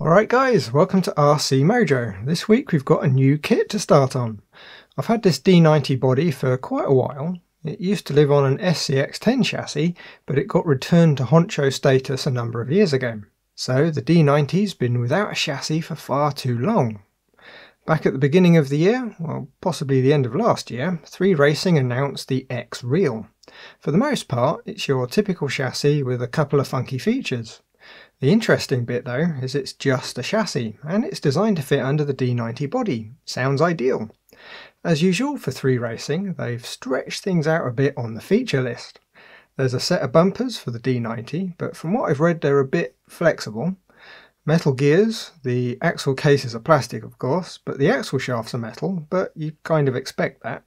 Alright guys, welcome to RC Mojo. This week we've got a new kit to start on. I've had this D90 body for quite a while. It used to live on an SCX-10 chassis, but it got returned to honcho status a number of years ago. So the D90's been without a chassis for far too long. Back at the beginning of the year, well possibly the end of last year, 3Racing announced the X Real. For the most part, it's your typical chassis with a couple of funky features. The interesting bit though is it's just a chassis and it's designed to fit under the D90 body. Sounds ideal. As usual for 3Racing, they've stretched things out a bit on the feature list. There's a set of bumpers for the D90, but from what I've read they're a bit flexible. Metal gears, the axle cases are plastic of course, but the axle shafts are metal, but you kind of expect that.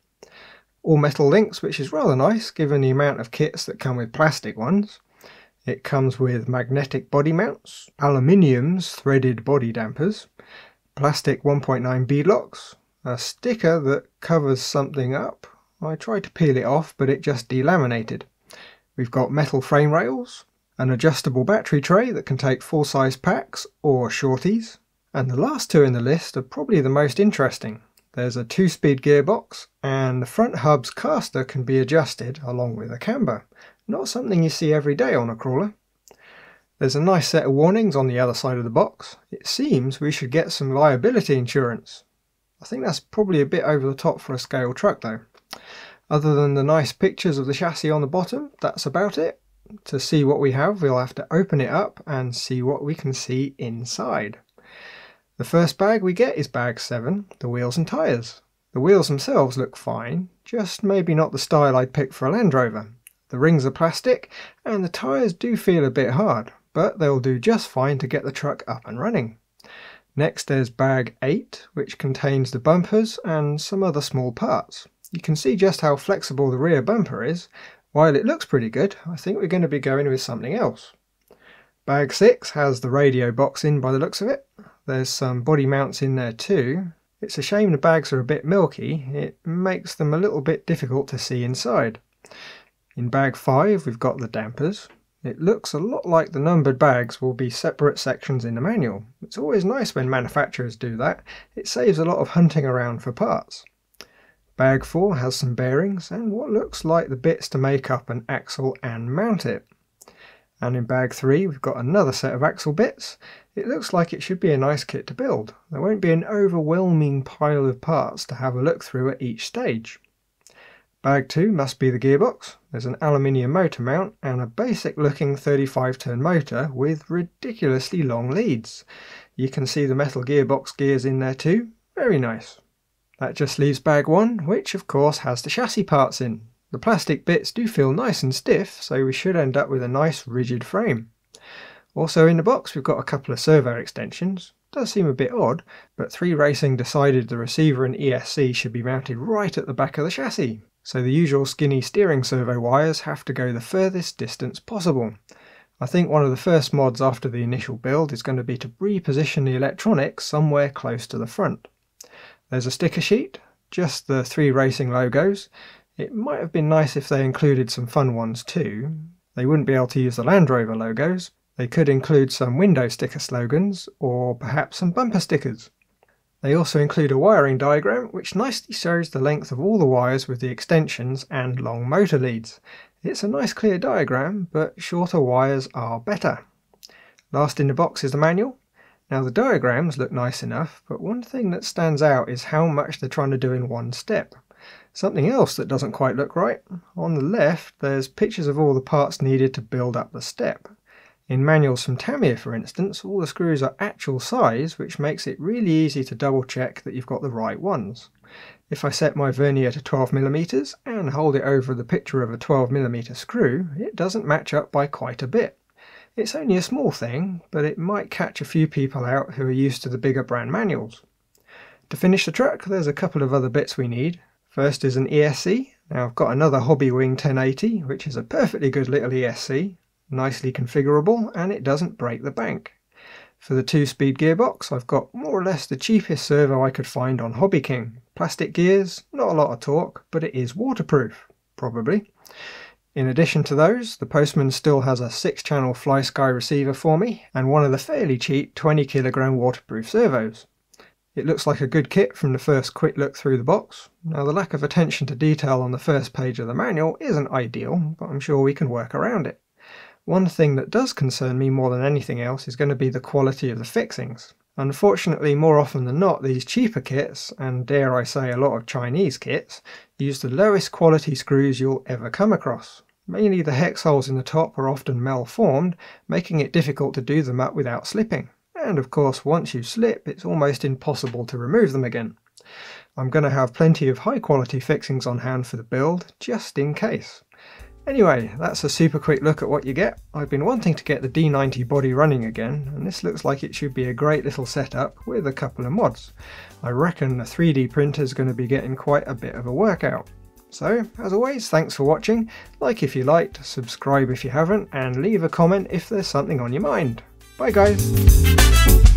All metal links, which is rather nice given the amount of kits that come with plastic ones. It comes with magnetic body mounts, aluminium's threaded body dampers, plastic 1.9 beadlocks, a sticker that covers something up. I tried to peel it off but it just delaminated. We've got metal frame rails, an adjustable battery tray that can take full-size packs or shorties, and the last two in the list are probably the most interesting. There's a 2-speed gearbox and the front hub's caster can be adjusted along with a camber. Not something you see every day on a crawler. There's a nice set of warnings on the other side of the box. It seems we should get some liability insurance. I think that's probably a bit over the top for a scale truck though. Other than the nice pictures of the chassis on the bottom, that's about it. To see what we have, we'll have to open it up and see what we can see inside. The first bag we get is bag 7, the wheels and tyres. The wheels themselves look fine, just maybe not the style I'd pick for a Land Rover. The rings are plastic and the tyres do feel a bit hard, but they'll do just fine to get the truck up and running. Next there's bag 8, which contains the bumpers and some other small parts. You can see just how flexible the rear bumper is. While it looks pretty good, I think we're going to be going with something else. Bag 6 has the radio box in by the looks of it. There's some body mounts in there too. It's a shame the bags are a bit milky, it makes them a little bit difficult to see inside. In bag 5 we've got the dampers. It looks a lot like the numbered bags will be separate sections in the manual. It's always nice when manufacturers do that, it saves a lot of hunting around for parts. Bag 4 has some bearings and what looks like the bits to make up an axle and mount it. And in bag 3 we've got another set of axle bits. It looks like it should be a nice kit to build. There won't be an overwhelming pile of parts to have a look through at each stage. Bag 2 must be the gearbox. There's an aluminium motor mount and a basic looking 35-turn motor with ridiculously long leads. You can see the metal gearbox gears in there too. Very nice. That just leaves bag 1, which of course has the chassis parts in. The plastic bits do feel nice and stiff, so we should end up with a nice rigid frame. Also in the box we've got a couple of servo extensions. Does seem a bit odd, but 3Racing decided the receiver and ESC should be mounted right at the back of the chassis. So the usual skinny steering servo wires have to go the furthest distance possible. I think one of the first mods after the initial build is going to be to reposition the electronics somewhere close to the front. There's a sticker sheet, just the 3Racing logos. It might have been nice if they included some fun ones too. They wouldn't be able to use the Land Rover logos. They could include some window sticker slogans or perhaps some bumper stickers. They also include a wiring diagram which nicely shows the length of all the wires with the extensions and long motor leads. It's a nice clear diagram, but shorter wires are better. Last in the box is the manual. Now the diagrams look nice enough, but one thing that stands out is how much they're trying to do in one step. Something else that doesn't quite look right. On the left there's pictures of all the parts needed to build up the step. In manuals from Tamiya, for instance, all the screws are actual size, which makes it really easy to double check that you've got the right ones. If I set my vernier to 12mm and hold it over the picture of a 12mm screw, it doesn't match up by quite a bit. It's only a small thing, but it might catch a few people out who are used to the bigger brand manuals. To finish the truck, there's a couple of other bits we need. First is an ESC. Now I've got another Hobby Wing 1080, which is a perfectly good little ESC. Nicely configurable and it doesn't break the bank. For the 2-speed gearbox I've got more or less the cheapest servo I could find on Hobby King. Plastic gears, not a lot of torque, but it is waterproof, probably. In addition to those, the Postman still has a 6-channel FlySky receiver for me, and one of the fairly cheap 20kg waterproof servos. It looks like a good kit from the first quick look through the box. Now, the lack of attention to detail on the first page of the manual isn't ideal, but I'm sure we can work around it. One thing that does concern me more than anything else is going to be the quality of the fixings. Unfortunately, more often than not, these cheaper kits, and dare I say a lot of Chinese kits, use the lowest quality screws you'll ever come across. Mainly the hex holes in the top are often malformed, making it difficult to do them up without slipping. And of course, once you slip, it's almost impossible to remove them again. I'm going to have plenty of high quality fixings on hand for the build, just in case. Anyway, that's a super quick look at what you get. I've been wanting to get the D90 body running again, and this looks like it should be a great little setup with a couple of mods. I reckon the 3D printer is going to be getting quite a bit of a workout. So, as always, thanks for watching. Like if you liked, subscribe if you haven't, and leave a comment if there's something on your mind. Bye guys!